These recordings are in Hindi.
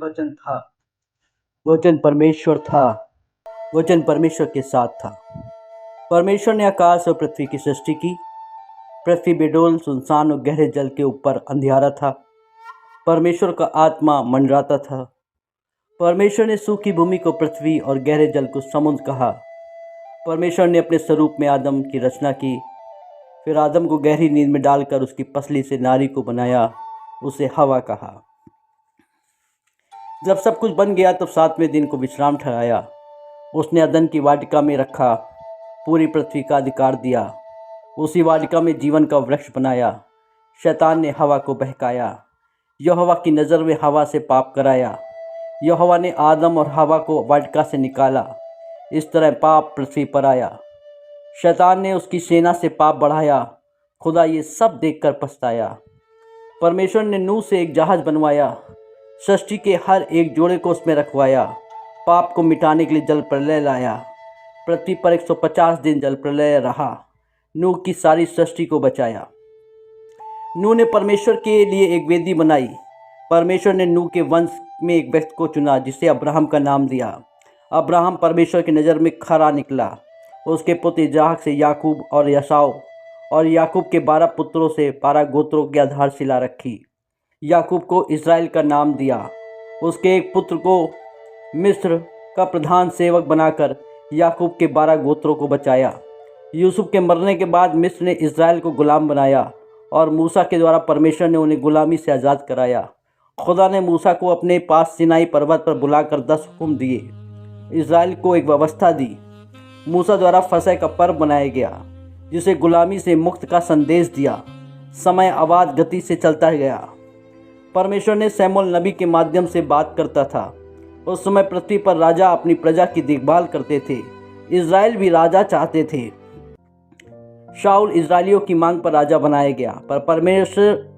वचन था, वचन परमेश्वर था, वचन परमेश्वर के साथ था। परमेश्वर ने आकाश और पृथ्वी की सृष्टि की। पृथ्वी बेडौल, सुनसान और गहरे जल के ऊपर अंधियारा था। परमेश्वर का आत्मा मंडराता था। परमेश्वर ने सूखी भूमि को पृथ्वी और गहरे जल को समुद्र कहा। परमेश्वर ने अपने स्वरूप में आदम की रचना की। फिर आदम को गहरी नींद में डालकर उसकी पसली से नारी को बनाया, उसे हवा कहा। जब सब कुछ बन गया तब 7वें दिन को विश्राम ठहराया। उसने अदन की वाटिका में रखा, पूरी पृथ्वी का अधिकार दिया। उसी वाटिका में जीवन का वृक्ष बनाया। शैतान ने हवा को बहकाया। यहोवा की नज़र में हवा से पाप कराया। यहोवा ने आदम और हवा को वाटिका से निकाला। इस तरह पाप पृथ्वी पर आया। शैतान ने उसकी सेना से पाप बढ़ाया। खुदा ये सब देखकर पछताया। परमेश्वर ने नूह से एक जहाज बनवाया। सृष्टि के हर एक जोड़े को उसमें रखवाया। पाप को मिटाने के लिए जल प्रलय लाया। पृथ्वी पर 150 दिन जल प्रलय रहा। नूह की सारी सृष्टि को बचाया। नूह ने परमेश्वर के लिए एक वेदी बनाई। परमेश्वर ने नूह के वंश में एक व्यक्ति को चुना जिसे अब्राहम का नाम दिया। अब्राहम परमेश्वर की नज़र में खरा निकला। उसके पुत्र इसहाक से याकूब और यसाव, और याकूब के 12 पुत्रों से 12 गोत्रों की आधारशिला रखी। याकूब को इज़राइल का नाम दिया। उसके एक पुत्र को मिस्र का प्रधान सेवक बनाकर याकूब के 12 गोत्रों को बचाया। यूसुफ के मरने के बाद मिस्र ने इज़राइल को गुलाम बनाया और मूसा के द्वारा परमेश्वर ने उन्हें गुलामी से आज़ाद कराया। खुदा ने मूसा को अपने पास सिनाई पर्वत पर बुलाकर 10 हुक्म दिए। इज़राइल को एक व्यवस्था दी। मूसा द्वारा फसह का पर्व बनाया गया जिसे गुलामी से मुक्त का संदेश दिया। समय अबाध गति से चलता गया। परमेश्वर ने शमूएल नबी के माध्यम से बात करता था। उस समय पृथ्वी पर राजा अपनी प्रजा की देखभाल करते थे। इज़राइल भी राजा चाहते थे। शाऊल इज़राइलियों की मांग पर राजा बनाया गया, पर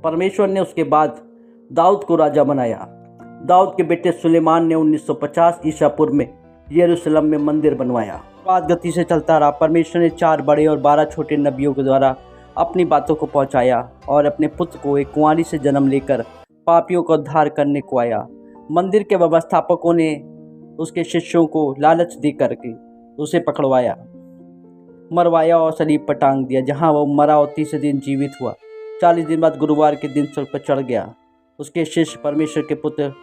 परमेश्वर ने उसके बाद दाऊद को राजा बनाया। दाऊद के बेटे सुलेमान ने 1950 ईसा पूर्व में यरूशलेम में मंदिर बनवाया। बात गति से चलता रहा। परमेश्वर ने 4 बड़े और 12 छोटे नबियों के द्वारा अपनी बातों को पहुंचाया और अपने पुत्र को एक कुंवारी से जन्म लेकर पापियों को उद्धार करने को आया। मंदिर के व्यवस्थापकों ने उसके शिष्यों को लालच देकर के उसे पकड़वाया, मरवाया और सलीब पर टांग दिया, जहां वो मरा और 30 दिन जीवित हुआ। 40 दिन बाद गुरुवार के दिन स्वर्ग पर चढ़ गया। उसके शिष्य परमेश्वर के पुत्र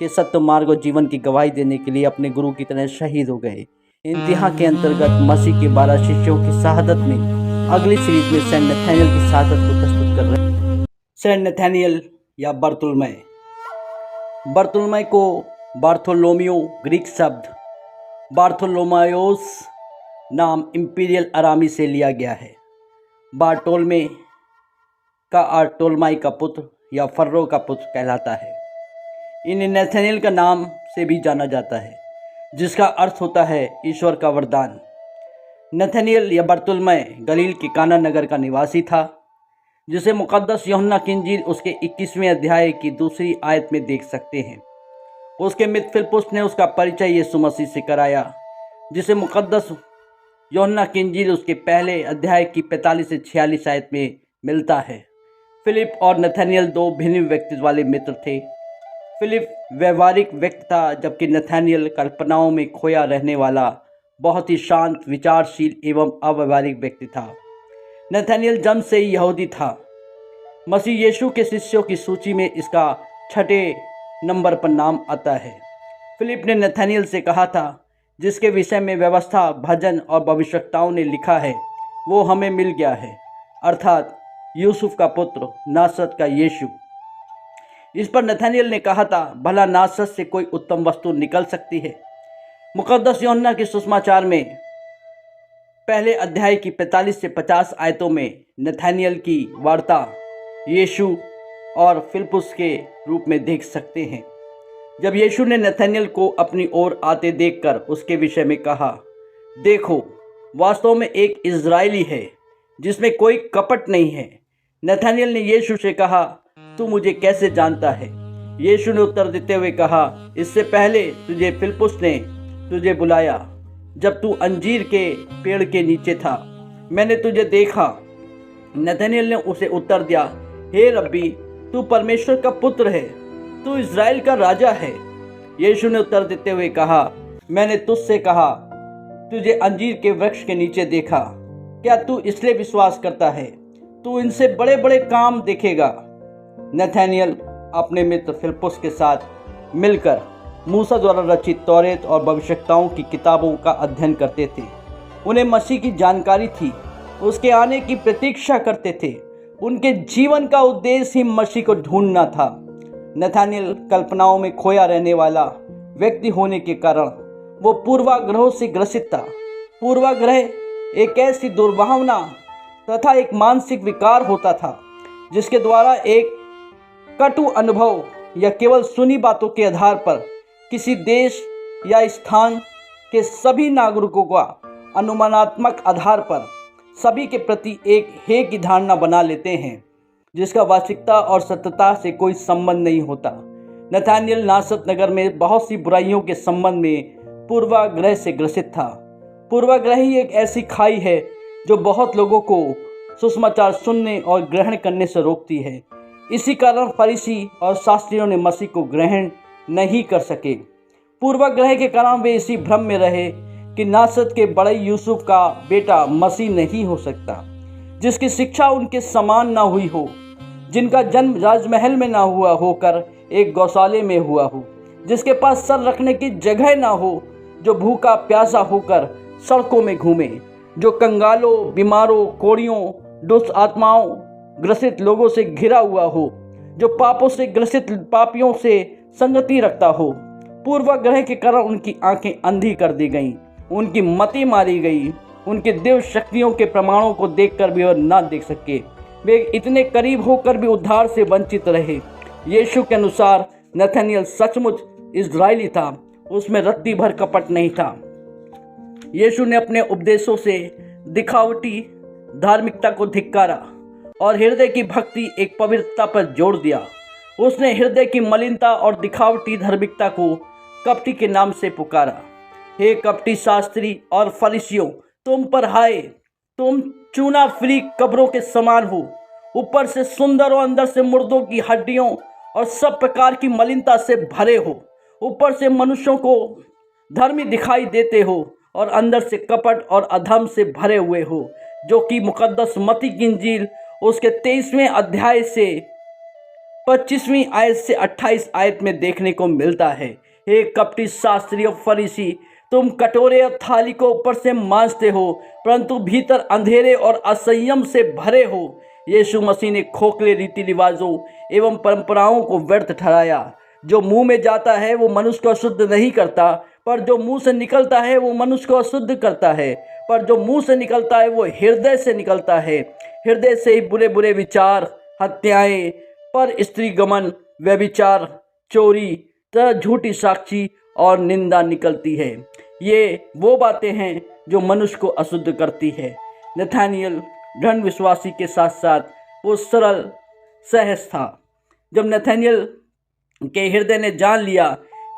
के सत्य मार्ग और जीवन की गवाही देने के लिए अपने गुरु की तरह शहीद हो गए। इम्तिहान के अंतर्गत मसीह के 12 शिष्यों की शहादत में अगली सीरीज में सेंट नथानिएल की शहादत को प्रस्तुत कर रहे हैं। सेंट नथानिएल या बर्तुलमय। बर्तुलमय को बार्थोलोमियो ग्रीक शब्द बार्थोलोमायोस नाम इम्पीरियल अरामी से लिया गया है। बार्टोलमे का आर्टोलमाई का पुत्र या फर्रो का पुत्र कहलाता है। इन्हें नथानिएल का नाम से भी जाना जाता है, जिसका अर्थ होता है ईश्वर का वरदान। नथानिएल या बर्तुलमय गलील के काना नगर का निवासी था, जिसे मुकद्दस यूहन्ना की इंजील उसके 21वें अध्याय की 2री आयत में देख सकते हैं। उसके मित्र फिलिप्पुस ने उसका परिचय यीशु मसीह से कराया, जिसे मुकद्दस यूहन्ना की इंजील उसके पहले अध्याय की 45 से 46 आयत में मिलता है। फिलिप और नथानिएल 2 भिन्न व्यक्तित्व वाले मित्र थे। फिलिप व्यवहारिक व्यक्ति था, जबकि नथानिएल कल्पनाओं में खोया रहने वाला बहुत ही शांत, विचारशील एवं अव्यवहारिक व्यक्ति था। नथानिएल जन्म से ही यहूदी था। मसीह यीशु के शिष्यों की सूची में इसका 6ठे नंबर पर नाम आता है। फिलिप ने नथानिएल से कहा था, जिसके विषय में व्यवस्था, भजन और भविष्यवक्ताओं ने लिखा है, वो हमें मिल गया है, अर्थात यूसुफ का पुत्र नासरत का यीशु। इस पर नथानिएल ने कहा था, भला नासरत से कोई उत्तम वस्तु निकल सकती है? मुकद्दस यूहन्ना के सुसमाचार में पहले अध्याय की 45 से 50 आयतों में नथानिएल की वार्ता यीशु और फिलिप्पुस के रूप में देख सकते हैं। जब यीशु ने नथानिएल को अपनी ओर आते देखकर उसके विषय में कहा, देखो, वास्तव में एक इज़राइली है जिसमें कोई कपट नहीं है। नथानिएल ने यीशु से कहा, तू मुझे कैसे जानता है? यीशु ने उत्तर देते हुए कहा, इससे पहले तुझे फिलिप्पुस ने तुझे बुलाया, जब तू अंजीर के पेड़ के नीचे था, मैंने तुझे देखा। नथानिएल ने उसे उत्तर दिया, हे रब्बी, तू परमेश्वर का पुत्र है, तू इज़राइल का राजा है। यीशु ने उत्तर देते हुए कहा, मैंने तुझसे कहा, तुझे अंजीर के वृक्ष के नीचे देखा, क्या तू इसलिए विश्वास करता है? तू इनसे बड़े बड़े काम देखेगा। नथानियल अपने मित्र फिलिप्पुस के साथ मिलकर मूसा द्वारा रचित तौरेत और भविष्यवक्ताओं की किताबों का अध्ययन करते थे। उन्हें मसीह की जानकारी थी, उसके आने की प्रतीक्षा करते थे। उनके जीवन का उद्देश्य ही मसीह को ढूंढना था। नथानियल कल्पनाओं में खोया रहने वाला व्यक्ति होने के कारण वो पूर्वाग्रहों से ग्रसित था। पूर्वाग्रह एक ऐसी दुर्भावना तथा एक मानसिक विकार होता था जिसके द्वारा एक कटु अनुभव या केवल सुनी बातों के आधार पर किसी देश या स्थान के सभी नागरिकों का अनुमानात्मक आधार पर सभी के प्रति एक हे की धारणा बना लेते हैं जिसका वास्तविकता और सत्यता से कोई संबंध नहीं होता। नथानियल नासरत नगर में बहुत सी बुराइयों के संबंध में पूर्वाग्रह से ग्रसित था। पूर्वाग्रह ही एक ऐसी खाई है जो बहुत लोगों को सुसमाचार सुनने और ग्रहण करने से रोकती है। इसी कारण फरीसी और शास्त्रियों ने मसीह को ग्रहण नहीं कर सके। पूर्वाग्रह के कारण वे इसी भ्रम में रहे कि नासरत के बड़े यूसुफ का बेटा मसीह नहीं हो सकता, जिसकी शिक्षा उनके समान ना हुई हो, जिनका जन्म राजमहल में ना हुआ होकर एक गौशाले में हुआ हो, जिसके पास सर रखने की जगह ना हो, जो भूखा प्यासा होकर सड़कों में घूमे, जो कंगालों, बीमारों, कोड़ियों, दुष्ट आत्माओं ग्रसित लोगों से घिरा हुआ हो, जो पापों से ग्रसित पापियों से संगति रखता हो। पूर्वाग्रह के कारण उनकी आंखें अंधी कर दी गईं, उनकी मति मारी गई। उनके दिव्य शक्तियों के प्रमाणों को देखकर भी वह ना देख सके। वे इतने करीब होकर भी उद्धार से वंचित रहे। यीशु के अनुसार नथानियल सचमुच इज़राइली था, उसमें रत्ती भर कपट नहीं था। यीशु ने अपने उपदेशों से दिखावटी धार्मिकता को धिक्कारा और हृदय की भक्ति एक पवित्रता पर जोर दिया। उसने हृदय की मलिनता और दिखावटी धार्मिकता को कपटी के नाम से पुकारा। हे कपटी शास्त्री और फरीसियों, तुम पर हाय, तुम चूना फ्री कब्रों के समान हो, ऊपर से सुंदर और अंदर से मुर्दों की हड्डियों और सब प्रकार की मलिनता से भरे हो। ऊपर से मनुष्यों को धर्मी दिखाई देते हो और अंदर से कपट और अधर्म से भरे हुए हो, जो कि मुकद्दस मत्ती की इंजील उसके 23वें अध्याय से 25वीं आयत से 28 आयत में देखने को मिलता है। हे कपटी शास्त्री और फरीसी, तुम कटोरे और थाली को ऊपर से मांजते हो, परंतु भीतर अंधेरे और असंयम से भरे हो। यीशु मसीह ने खोखले रीति रिवाजों एवं परंपराओं को व्यर्थ ठहराया। जो मुंह में जाता है वो मनुष्य को अशुद्ध नहीं करता, पर जो मुंह से निकलता है वो मनुष्य को अशुद्ध करता है। पर जो मुंह से निकलता है वो हृदय से निकलता है। हृदय से ही बुरे बुरे विचार, हत्याएं, पर स्त्री गमन, व्यभिचार, चोरी तथा झूठी साक्षी और निंदा निकलती है। ये वो बातें हैं जो मनुष्य को अशुद्ध करती है। नथानियल दृढ़ विश्वासी के साथ साथ वो सरल सहज था। जब नथानियल के हृदय ने जान लिया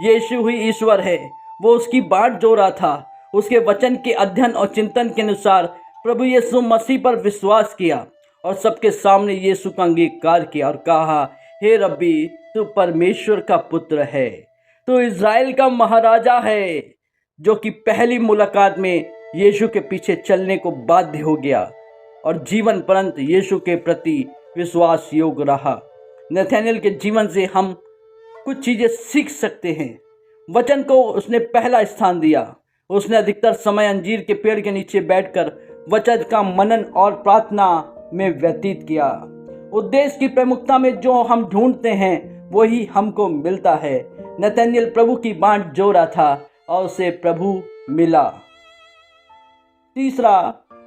यीशु ही ईश्वर है, वो उसकी बाट जो रहा था। उसके वचन के अध्ययन और चिंतन के अनुसार प्रभु यीशु मसीह पर विश्वास किया और सबके सामने यीशु का अंगीकार किया और कहा, हे रब्बी, तू परमेश्वर का पुत्र है, तू इज़राइल का महाराजा है, जो कि पहली मुलाकात में यीशु के पीछे चलने को बाध्य हो गया और जीवन पर्यंत यीशु के प्रति विश्वास योग्य रहा। नथानियल के जीवन से हम कुछ चीज़ें सीख सकते हैं। वचन को उसने पहला स्थान दिया। उसने अधिकतर समय अंजीर के पेड़ के नीचे बैठकर वचन का मनन और प्रार्थना में व्यतीत किया। उद्देश्य की प्रमुखता में जो हम ढूंढते हैं वही हमको मिलता है। नथानियल प्रभु की बाट जो रहा था और उसे प्रभु मिला। तीसरा,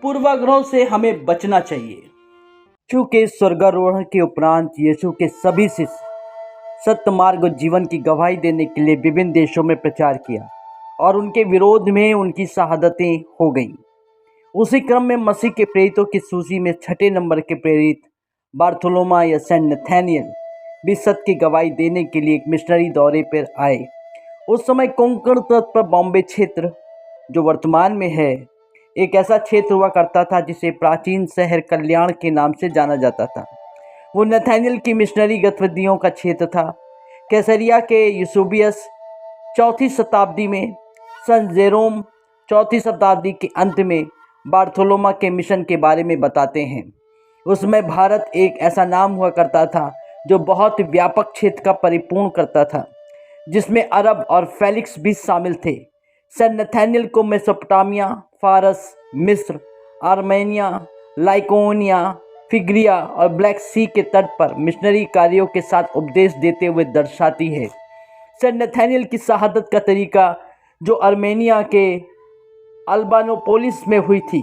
पूर्वाग्रह से हमें बचना चाहिए। यीशु के स्वर्गारोहण के उपरांत यीशु के सभी शिष्य सत्य मार्ग और जीवन की गवाही देने के लिए विभिन्न देशों में प्रचार किया और उनके विरोध में उनकी शहादतें हो गईं। उसी क्रम में मसीह के प्रेरितों की सूची में 6 नंबर के प्रेरित बार्थोलोमा या सेंट नथानियल भी सत्य की गवाही देने के लिए एक मिशनरी दौरे पर आए। उस समय कोंकण तट पर बॉम्बे क्षेत्र, जो वर्तमान में है, एक ऐसा क्षेत्र हुआ करता था जिसे प्राचीन शहर कल्याण के नाम से जाना जाता था। वो नथानियल की मिशनरी गतिविधियों का क्षेत्र था। कैसरिया के यूसेबियस चौथी शताब्दी में सन जेरोम चौथी शताब्दी के अंत में बार्थोलोमा के मिशन के बारे में बताते हैं। उसमें भारत एक ऐसा नाम हुआ करता था जो बहुत व्यापक क्षेत्र का परिपूर्ण करता था, जिसमें अरब और फेलिक्स भी शामिल थे। सेंट नथानियल को मेसोपोटामिया, फारस, मिस्र, आर्मेनिया, लाइकोनिया, फिग्रिया और ब्लैक सी के तट पर मिशनरी कार्यों के साथ उपदेश देते हुए दर्शाती है। सेंट नथानियल की शहादत का तरीका जो आर्मेनिया के अल्बानोपोलिस में हुई थी,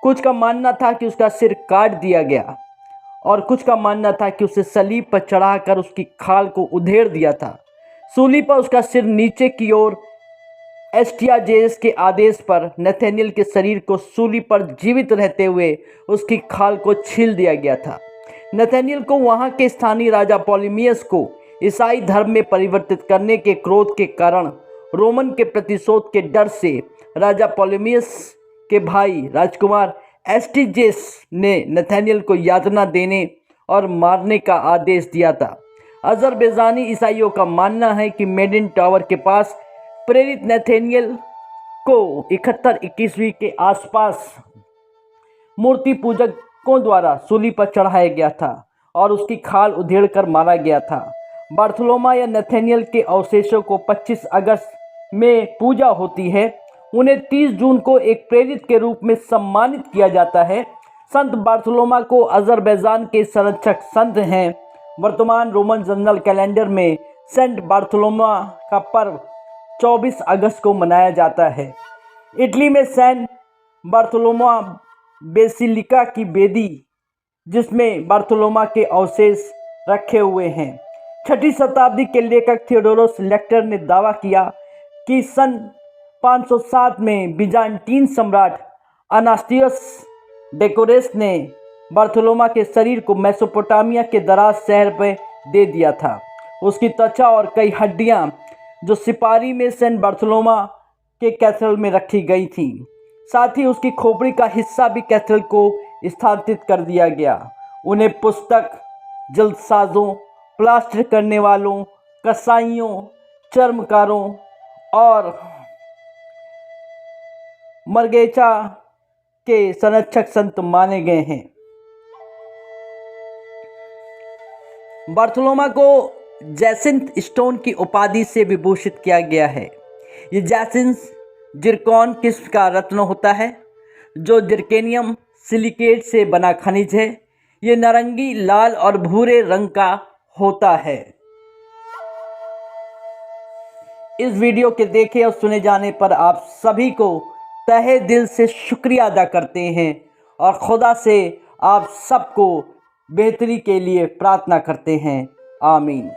कुछ का मानना था कि उसका सिर काट दिया गया और कुछ का मानना था कि उसे सलीब पर चढ़ाकर उसकी खाल को उधेड़ दिया था। सूली पर उसका सिर नीचे की ओर एस्टियाजेस के आदेश पर नथानियल के शरीर को सूली पर जीवित रहते हुए उसकी खाल को छील दिया गया था। नथानियल को वहां के स्थानीय राजा पॉलिमियस को ईसाई धर्म में परिवर्तित करने के क्रोध के कारण रोमन के प्रतिशोध के डर से राजा पॉलिमियस के भाई राजकुमार एस्टिजेस ने नथानियल को यातना देने और मारने का आदेश दिया था। अज़रबैजानी ईसाइयों का मानना है कि मेडिन टावर के पास प्रेरित नथानियल को 71-21वीं के आसपास मूर्ति पूजकों द्वारा सूली पर चढ़ाया गया था और उसकी खाल उधेड़कर मारा गया था। बार्थोलोमा या नथानियल के अवशेषों को 25 अगस्त में पूजा होती है। उन्हें 30 जून को एक प्रेरित के रूप में सम्मानित किया जाता है। संत बार्थोलोमा को अज़रबैजान के संरक्षक संत हैं। वर्तमान रोमन जनरल कैलेंडर में सेंट बार्थोलोमा का पर्व 24 अगस्त को मनाया जाता है। इटली में सेंट बार्थोलोमा बेसिलिका की वेदी, जिसमें बार्थोलोमा के अवशेष रखे हुए हैं। 6ठी शताब्दी के लेखक थियोडोरस लेक्टर ने दावा किया कि सन 507 में बिजान्टीन सम्राट अनास्टियस डेकोरेस ने बार्थोलोमा के शरीर को मेसोपोटामिया के दराज शहर में दे दिया था। उसकी त्वचा और कई हड्डियां जो सिपारी में सेंट बार्थोलोमा के कैथेड्रल में रखी गई थीं, साथ ही उसकी खोपड़ी का हिस्सा भी कैथेड्रल को स्थानांतरित कर दिया गया। उन्हें पुस्तक, जल्दसाजों, प्लास्टर करने वालों, कसाईयों, चर्मकारों और मरगेचा के संरक्षक संत माने गए हैं। बार्थोलोमा को जैसिंथ स्टोन की उपाधि से विभूषित किया गया है। ये जैसिंथ जिरकॉन किस्म का रत्न होता है जो जिरकेनियम सिलिकेट से बना खनिज है। ये नारंगी, लाल और भूरे रंग का होता है। इस वीडियो के देखे और सुने जाने पर आप सभी को तहे दिल से शुक्रिया अदा करते हैं और खुदा से आप सबको बेहतरी के लिए प्रार्थना करते हैं। आमीन।